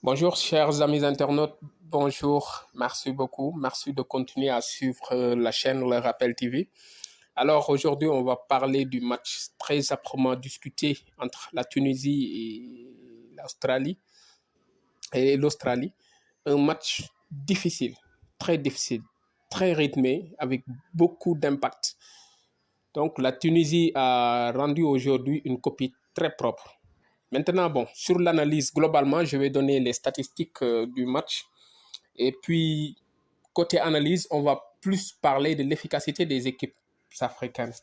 Bonjour, chers amis internautes. Bonjour, merci beaucoup. Merci de continuer à suivre la chaîne Le Rappel TV. Alors aujourd'hui, on va parler du match très âprement discuté entre la Tunisie et l'Australie. Un match difficile, très rythmé, avec beaucoup d'impact. Donc la Tunisie a rendu aujourd'hui une copie très propre. Maintenant, bon, sur l'analyse, globalement, je vais donner les statistiques du match. Et puis, côté analyse, on va plus parler de l'efficacité des équipes africaines.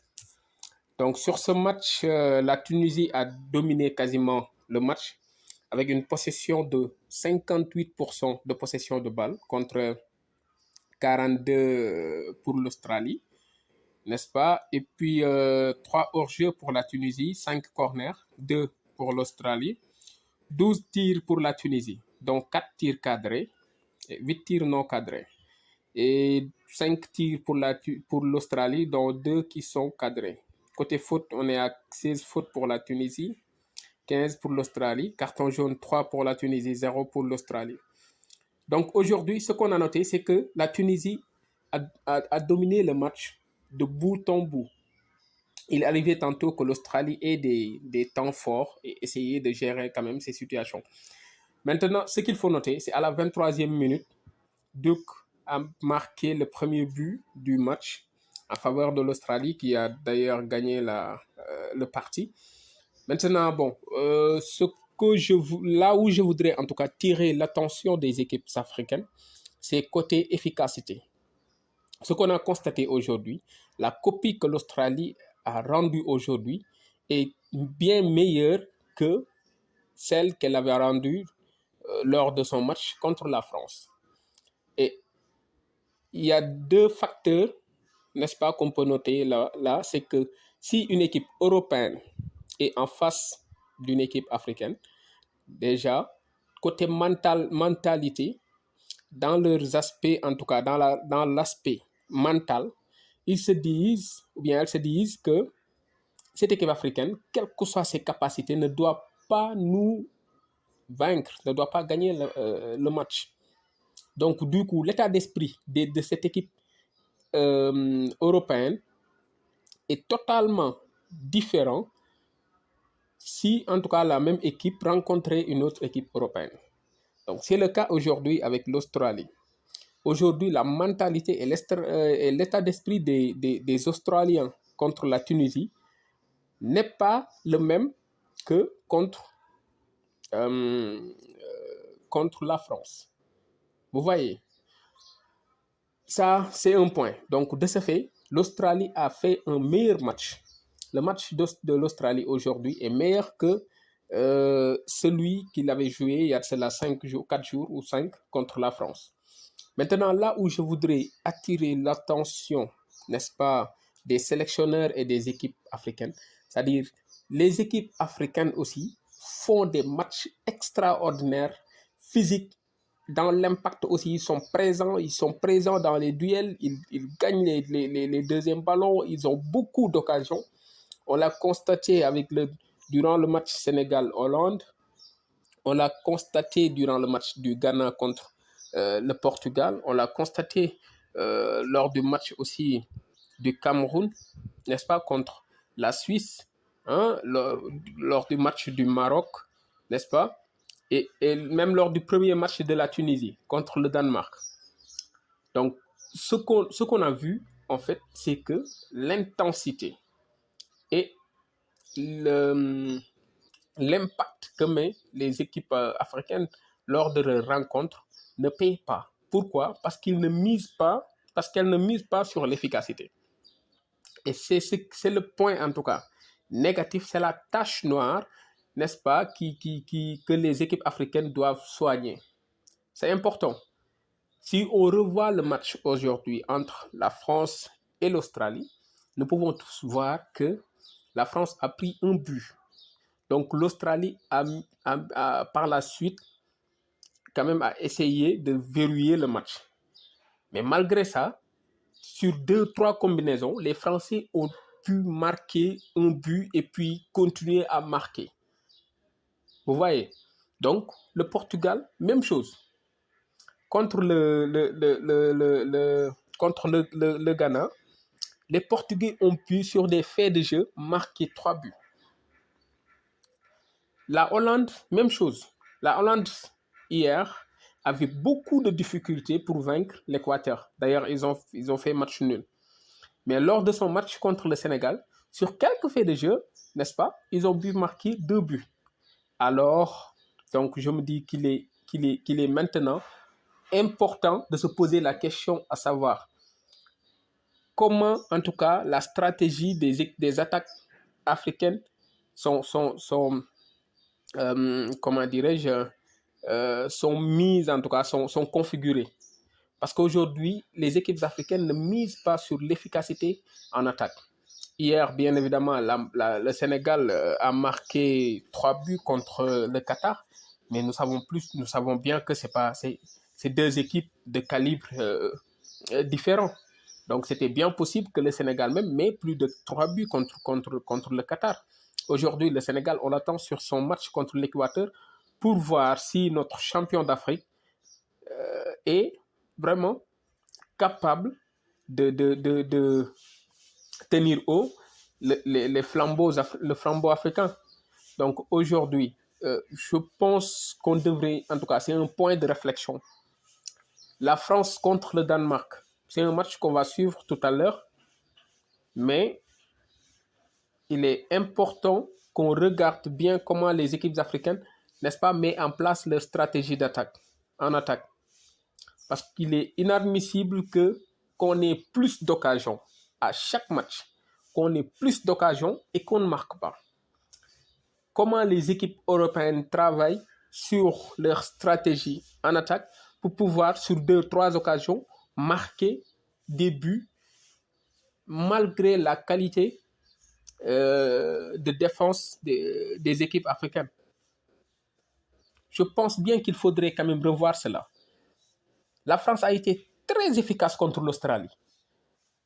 Donc, sur ce match, la Tunisie a dominé quasiment le match avec une possession de 58% de possession de balle contre 42 pour l'Australie, n'est-ce pas? Et puis, 3 hors-jeu pour la Tunisie, 5 corners, 2 pour l'Australie, 12 tirs pour la Tunisie, donc 4 tirs cadrés, 8 tirs non cadrés. Et 5 tirs pour l'Australie, dont 2 qui sont cadrés. Côté faute, on est à 16 fautes pour la Tunisie, 15 pour l'Australie. Carton jaune, 3 pour la Tunisie, 0 pour l'Australie. Donc aujourd'hui, ce qu'on a noté, c'est que la Tunisie a dominé le match de bout en bout. Il arrivait tantôt que l'Australie ait des temps forts et essayer de gérer quand même ces situations. Maintenant, ce qu'il faut noter, c'est à la 23e minute, Duke a marqué le premier but du match en faveur de l'Australie, qui a d'ailleurs gagné le parti. Maintenant, bon, là où je voudrais en tout cas tirer l'attention des équipes africaines, c'est côté efficacité. Ce qu'on a constaté aujourd'hui, la copie que l'Australie a rendue aujourd'hui est bien meilleure que celle qu'elle avait rendue lors de son match contre la France. Et il y a deux facteurs, n'est-ce pas, qu'on peut noter là, c'est que si une équipe européenne est en face d'une équipe africaine, déjà, côté mentalité, dans leurs aspects, en tout cas dans l'aspect mental, ils se disent, ou bien elles se disent que cette équipe africaine, quelles que soient ses capacités, ne doit pas nous vaincre, ne doit pas gagner le match. Donc, du coup, l'état d'esprit de cette équipe européenne est totalement différent si, en tout cas, la même équipe rencontrait une autre équipe européenne. Donc, c'est le cas aujourd'hui avec l'Australie. Aujourd'hui, la mentalité et l'état d'esprit des Australiens contre la Tunisie n'est pas le même que contre la France. Vous voyez, ça, c'est un point. Donc, de ce fait, l'Australie a fait un meilleur match. Le match de l'Australie aujourd'hui est meilleur que celui qu'il avait joué il y a cela 4 jours ou 5 contre la France. Maintenant, là où je voudrais attirer l'attention, n'est-ce pas, des sélectionneurs et des équipes africaines, c'est-à-dire les équipes africaines aussi font des matchs extraordinaires, physiques, dans l'impact aussi, ils sont présents dans les duels, ils gagnent les deuxièmes ballons, ils ont beaucoup d'occasions. On l'a constaté durant le match Sénégal-Hollande, on l'a constaté durant le match du Ghana contre le Portugal, on l'a constaté lors du match aussi du Cameroun, n'est-ce pas, contre la Suisse, hein, lors du match du Maroc, n'est-ce pas, et même lors du premier match de la Tunisie contre le Danemark. Donc, ce qu'on a vu, en fait, c'est que l'intensité et l'impact que met les équipes africaines lors de leurs rencontres ne paye pas. Pourquoi? Parce qu'elles ne misent pas sur l'efficacité. Et c'est le point, en tout cas, négatif, c'est la tache noire, n'est-ce pas, que les équipes africaines doivent soigner. C'est important. Si on revoit le match aujourd'hui entre la France et l'Australie, nous pouvons tous voir que la France a pris un but. Donc l'Australie par la suite quand même a essayé de verrouiller le match. Mais malgré ça, sur 2-3 combinaisons, les Français ont pu marquer un but et puis continuer à marquer. Vous voyez? Donc, le Portugal, même chose. Contre contre le Ghana, les Portugais ont pu, sur des faits de jeu, marquer 3 buts. La Hollande, même chose. La Hollande, hier, avait beaucoup de difficultés pour vaincre l'Équateur. D'ailleurs, ils ont fait match nul. Mais lors de son match contre le Sénégal, sur quelques faits de jeu, n'est-ce pas, ils ont pu marquer 2 buts. Alors, donc, je me dis qu'il est maintenant important de se poser la question à savoir comment, en tout cas, la stratégie des attaques africaines sont comment dirais-je, sont mises, en tout cas, sont configurées. Parce qu'aujourd'hui, les équipes africaines ne misent pas sur l'efficacité en attaque. Hier, bien évidemment, le Sénégal a marqué 3 buts contre le Qatar, mais nous savons bien que c'est 2 équipes de calibre différent. Donc, c'était bien possible que le Sénégal même met plus de 3 buts contre le Qatar. Aujourd'hui, le Sénégal, on l'attend sur son match contre l'Équateur pour voir si notre champion d'Afrique est vraiment capable de tenir haut le flambeau africain. Donc aujourd'hui, je pense qu'on devrait, en tout cas, c'est un point de réflexion. La France contre le Danemark, c'est un match qu'on va suivre tout à l'heure, mais il est important qu'on regarde bien comment les équipes africaines, n'est-ce pas, mettent en place leur stratégie d'attaque, en attaque. Parce qu'il est inadmissible qu'on ait plus d'occasions à chaque match, qu'on ait plus d'occasions et qu'on ne marque pas. Comment les équipes européennes travaillent sur leur stratégie en attaque pour pouvoir, sur 2-3 occasions, marquer des buts malgré la qualité de défense des équipes africaines. Je pense bien qu'il faudrait quand même revoir cela. La France a été très efficace contre l'Australie.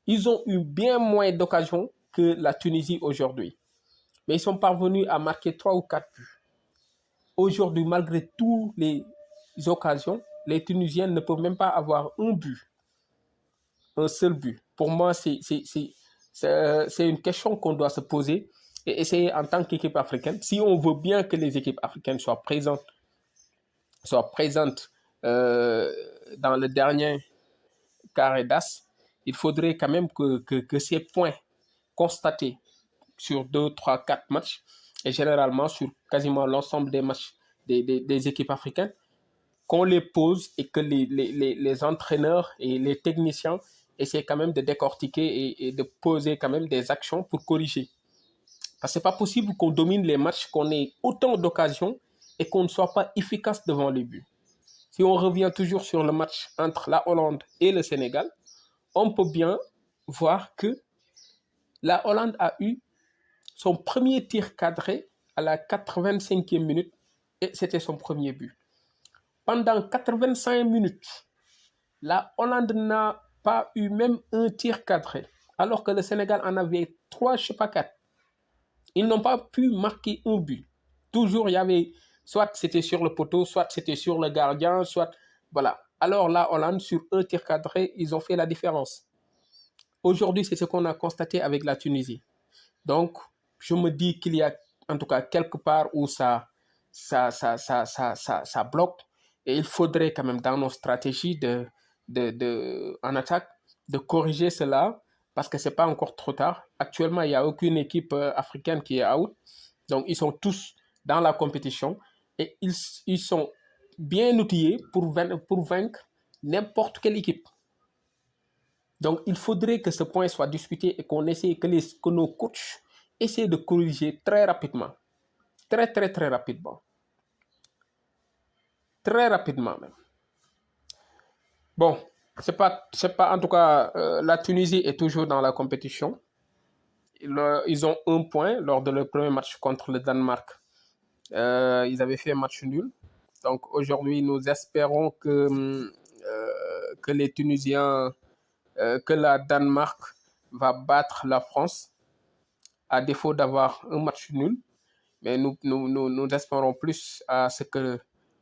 Ils ont eu bien moins d'occasions que la Tunisie aujourd'hui. Mais ils sont parvenus à marquer 3 ou 4 buts. Aujourd'hui, malgré toutes les occasions, les Tunisiens ne peuvent même pas avoir un but. Un seul but. Pour moi, c'est une question qu'on doit se poser et essayer en tant qu'équipe africaine. Si on veut bien que les équipes africaines soient présentes dans le dernier carré d'as, il faudrait quand même que ces points constatés sur 2, 3, 4 matchs, et généralement sur quasiment l'ensemble des matchs des équipes africaines, qu'on les pose et que les entraîneurs et les techniciens essaient quand même de décortiquer et de poser quand même des actions pour corriger. Parce que ce n'est pas possible qu'on domine les matchs, qu'on ait autant d'occasions et qu'on ne soit pas efficace devant les buts. Si on revient toujours sur le match entre la Hollande et le Sénégal, on peut bien voir que la Hollande a eu son premier tir cadré à la 85e minute et c'était son premier but. Pendant 85 minutes, la Hollande n'a pas eu même un tir cadré, alors que le Sénégal en avait 3, je ne sais pas 4. Ils n'ont pas pu marquer un but. Toujours, il y avait, soit c'était sur le poteau, soit c'était sur le gardien, soit, voilà. Alors la Hollande, sur un tir cadré, ils ont fait la différence. Aujourd'hui, c'est ce qu'on a constaté avec la Tunisie. Donc, je me dis qu'il y a en tout cas quelque part où ça bloque. Et il faudrait quand même dans nos stratégies en attaque de corriger cela parce que ce n'est pas encore trop tard. Actuellement, il n'y a aucune équipe africaine qui est out. Donc, ils sont tous dans la compétition et ils sont bien outillés pour vaincre n'importe quelle équipe. Donc, il faudrait que ce point soit discuté et qu'on essaie, que nos coachs essaient de corriger très rapidement. Très, très, très rapidement. Très rapidement même. Bon, c'est pas en tout cas, la Tunisie est toujours dans la compétition. Ils ont un point lors de leur premier match contre le Danemark. Ils avaient fait un match nul. Donc aujourd'hui, nous espérons que les Tunisiens, que la Danemark va battre la France à défaut d'avoir un match nul. Mais nous espérons plus à ce que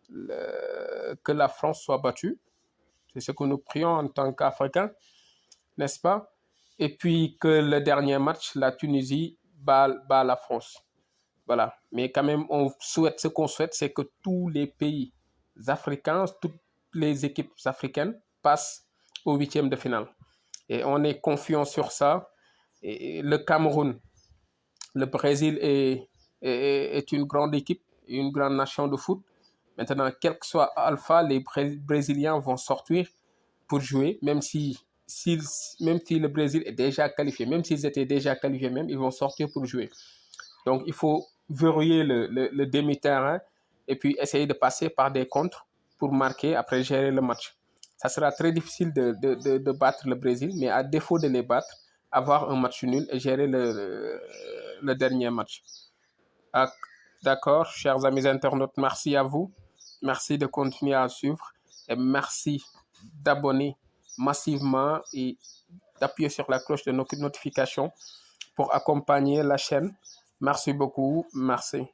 que la France soit battue. C'est ce que nous prions en tant qu'Africains, n'est-ce pas? Et puis que le dernier match, la Tunisie bat la France. Voilà. Mais quand même, ce qu'on souhaite, c'est que tous les pays africains, toutes les équipes africaines passent au huitième de finale. Et on est confiant sur ça. Et le Cameroun, le Brésil est une grande équipe, une grande nation de foot. Maintenant, quel que soit Alpha, les Brésiliens vont sortir pour jouer, même si le Brésil est déjà qualifié, même s'ils étaient déjà qualifiés, même, ils vont sortir pour jouer. Donc, il faut verrouiller le demi-terrain et puis essayer de passer par des contres pour marquer, après gérer le match. Ça sera très difficile de battre le Brésil, mais à défaut de les battre, avoir un match nul et gérer le dernier match. Ah, d'accord, chers amis internautes, merci à vous. Merci de continuer à suivre et merci d'abonner massivement et d'appuyer sur la cloche de notification pour accompagner la chaîne. Merci beaucoup. Merci.